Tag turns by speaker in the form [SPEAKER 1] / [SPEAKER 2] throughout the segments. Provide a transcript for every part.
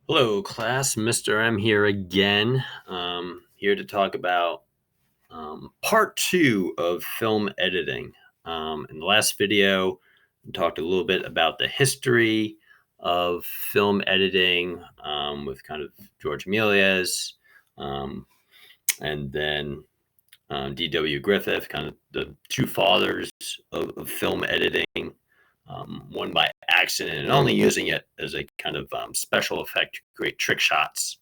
[SPEAKER 1] Hello, class. Mr. M here again. Here to talk about part two of film editing. In the last video, we talked a little bit about the history of film editing with kind of George Méliès, um, and then D.W. Griffith, kind of the two fathers of film editing. One by accident and only using it as a kind of special effect to create trick shots.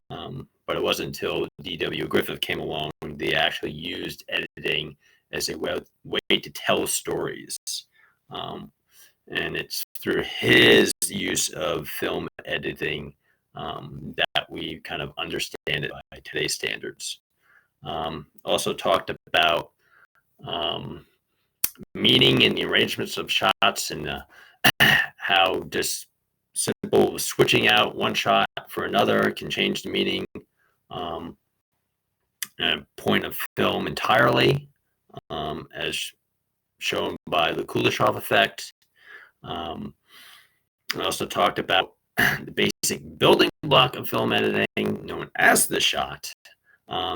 [SPEAKER 1] But it wasn't until D.W. Griffith came along they actually used editing as a way to tell stories. Um, and it's through his use of film editing that we kind of understand it by today's standards. Also talked about um, meaning and the arrangements of shots and how just simple switching out one shot for another can change the meaning and point of film entirely, as shown by the Kuleshov effect. I also talked about the basic building block of film editing known as the shot.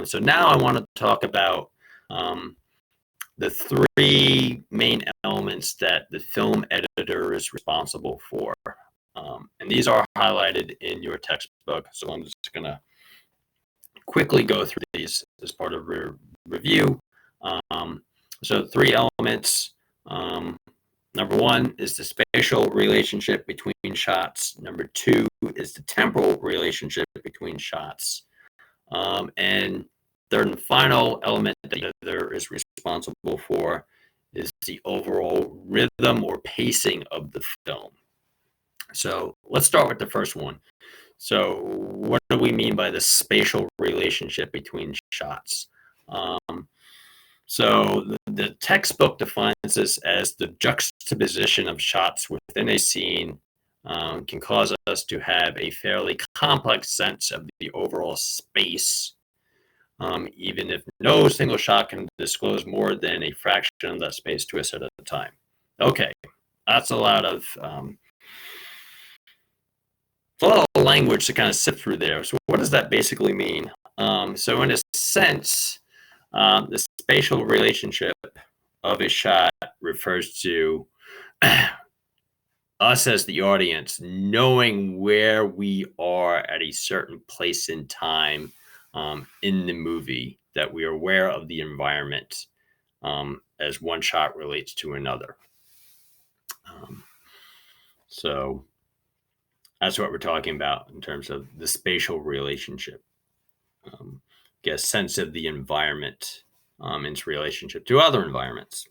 [SPEAKER 1] So now I want to talk about the three main elements that the film editor is responsible for. And these are highlighted in your textbook. So I'm just going to quickly go through these as part of a review. So three elements. Number one is the spatial relationship between shots. Number two is the temporal relationship between shots. And third and final element that the editor is responsible for is the overall rhythm or pacing of the film. So let's start with the first one. So what do we mean by the spatial relationship between shots? So the textbook defines this as the juxtaposition of shots within a scene can cause us to have a fairly complex sense of the overall space, even if no single shot can disclose more than a fraction of that space to us at a time. Okay, that's a lot of language to kind of sift through there. So what does that basically mean? So in a sense, the spatial relationship of a shot refers to us as the audience knowing where we are at a certain place in time in the movie, that we are aware of the environment as one shot relates to another. So that's what we're talking about in terms of the spatial relationship. Get a sense of the environment in its relationship to other environments.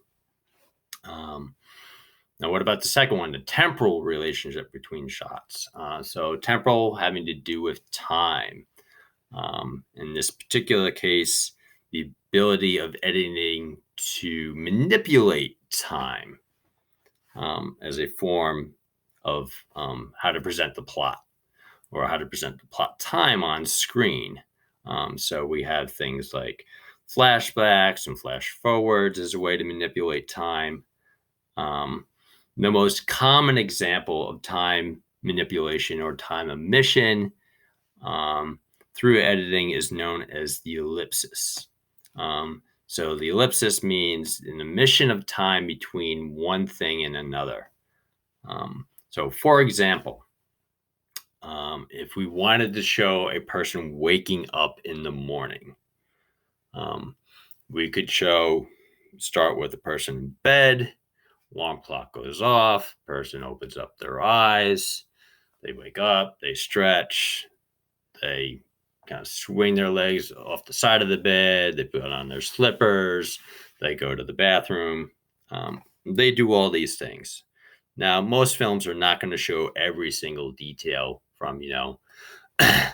[SPEAKER 1] Now, what about the second one, the temporal relationship between shots? So temporal having to do with time. In this particular case, the ability of editing to manipulate time as a form of how to present the plot or how to present the plot time on screen. So we have things like flashbacks and flash forwards as a way to manipulate time. The most common example of time manipulation or time omission through editing is known as the ellipsis. So the ellipsis means an omission of time between one thing and another. So for example, if we wanted to show a person waking up in the morning, we could start with a person in bed, alarm clock goes off, person opens up their eyes, they wake up, they stretch, they kind of swing their legs off the side of the bed, they put on their slippers, they go to the bathroom. They do all these things. Now, most films are not going to show every single detail from, the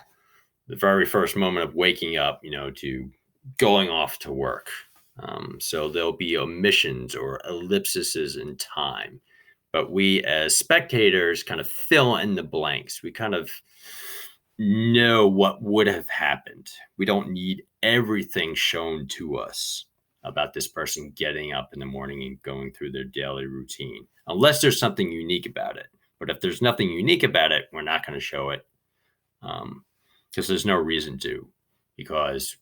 [SPEAKER 1] very first moment of waking up, to going off to work. So there'll be omissions or ellipses in time. But we as spectators kind of fill in the blanks. We kind of know what would have happened. We don't need everything shown to us about this person getting up in the morning and going through their daily routine, unless there's something unique about it. But if there's nothing unique about it, we're not going to show it. because there's no reason to, because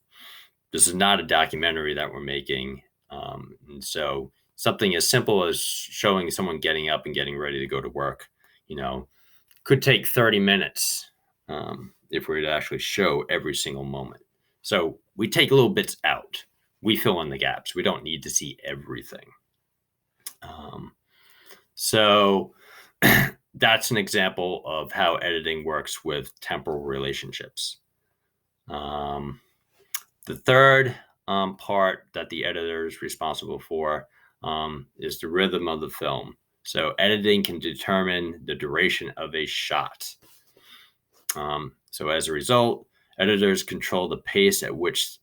[SPEAKER 1] this is not a documentary that we're making. And so something as simple as showing someone getting up and getting ready to go to work, could take 30 minutes if we were to actually show every single moment. So we take little bits out. We fill in the gaps. We don't need to see everything. So that's an example of how editing works with temporal relationships. The third part that the editor is responsible for is the rhythm of the film. So editing can determine the duration of a shot. So as a result, editors control the pace at which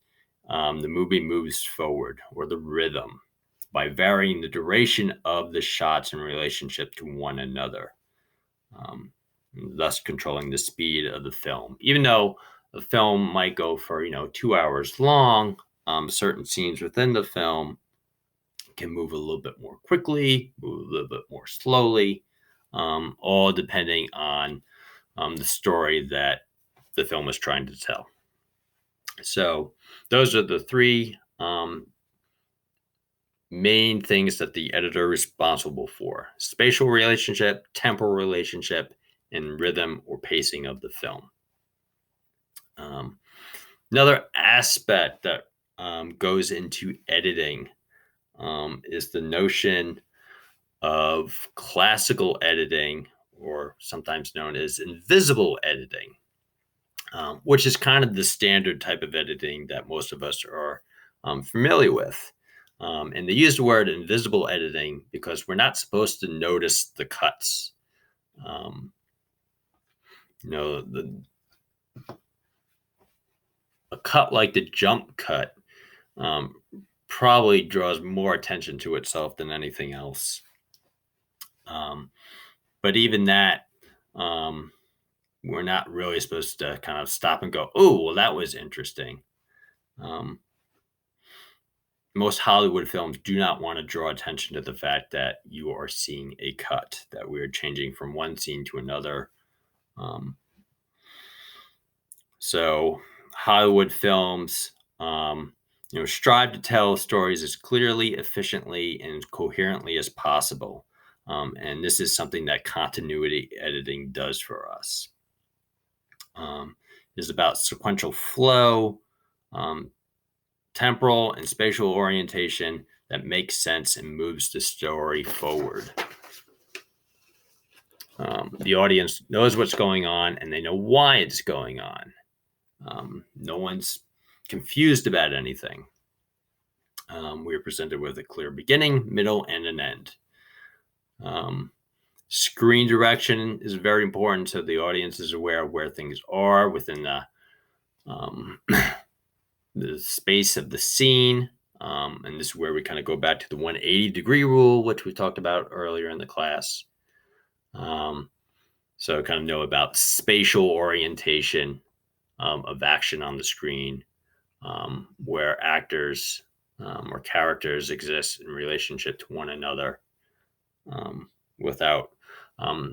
[SPEAKER 1] the movie moves forward, or the rhythm, by varying the duration of the shots in relationship to one another, thus controlling the speed of the film. Even though the film might go for 2 hours long, certain scenes within the film can move a little bit more quickly, move a little bit more slowly, all depending on the story that the film is trying to tell. So those are the three main things that the editor is responsible for: spatial relationship, temporal relationship, and rhythm or pacing of the film. Another aspect that goes into editing is the notion of classical editing, or sometimes known as invisible editing, which is kind of the standard type of editing that most of us are familiar with. And they use the word invisible editing because we're not supposed to notice the cuts. A cut like the jump cut probably draws more attention to itself than anything else. But even that, we're not really supposed to kind of stop and go, oh, well, that was interesting. Most Hollywood films do not want to draw attention to the fact that you are seeing a cut, that we're changing from one scene to another. So Hollywood films, strive to tell stories as clearly, efficiently, and coherently as possible. And this is something that continuity editing does for us. It is about sequential flow, temporal and spatial orientation that makes sense and moves the story forward. The audience knows what's going on and they know why it's going on. No one's confused about anything. We are presented with a clear beginning, middle, and an end. Screen direction is very important, so the audience is aware of where things are within the space of the scene. And this is where we kind of go back to the 180-degree rule, which we talked about earlier in the class. So kind of know about spatial orientation of action on the screen, where actors or characters exist in relationship to one another without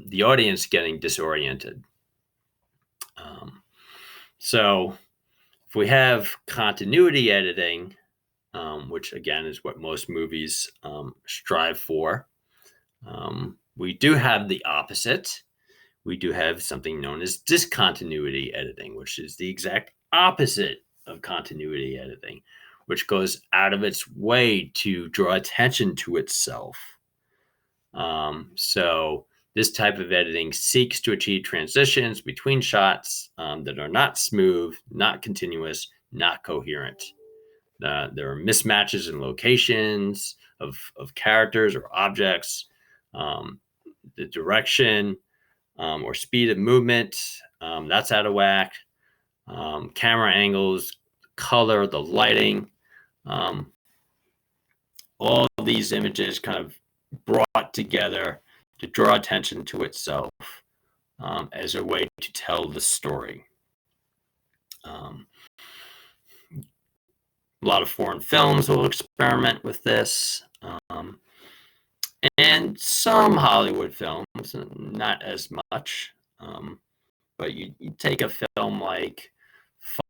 [SPEAKER 1] the audience getting disoriented. So if we have continuity editing, which again is what most movies strive for, we do have the opposite. We do have something known as discontinuity editing, which is the exact opposite of continuity editing, which goes out of its way to draw attention to itself. So this type of editing seeks to achieve transitions between shots that are not smooth, not continuous, not coherent. There are mismatches in locations of characters or objects, the direction or speed of movement, that's out of whack. Camera angles, color, the lighting, all of these images kind of brought together to draw attention to itself as a way to tell the story. A lot of foreign films will experiment with this, and some Hollywood films, not as much, But you take a film like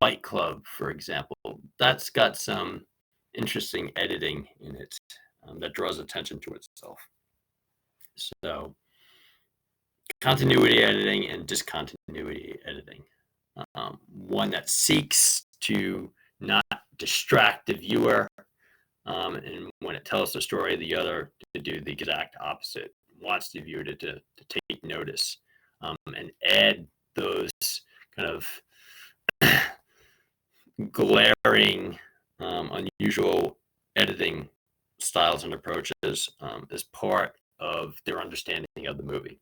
[SPEAKER 1] Fight Club, for example, that's got some interesting editing in it that draws attention to itself. So continuity editing and discontinuity editing. One that seeks to not distract the viewer, and when it tells the story, the other to do the exact opposite, wants the viewer to take notice and add those kind of glaring, unusual editing styles and approaches as part of their understanding of the movie.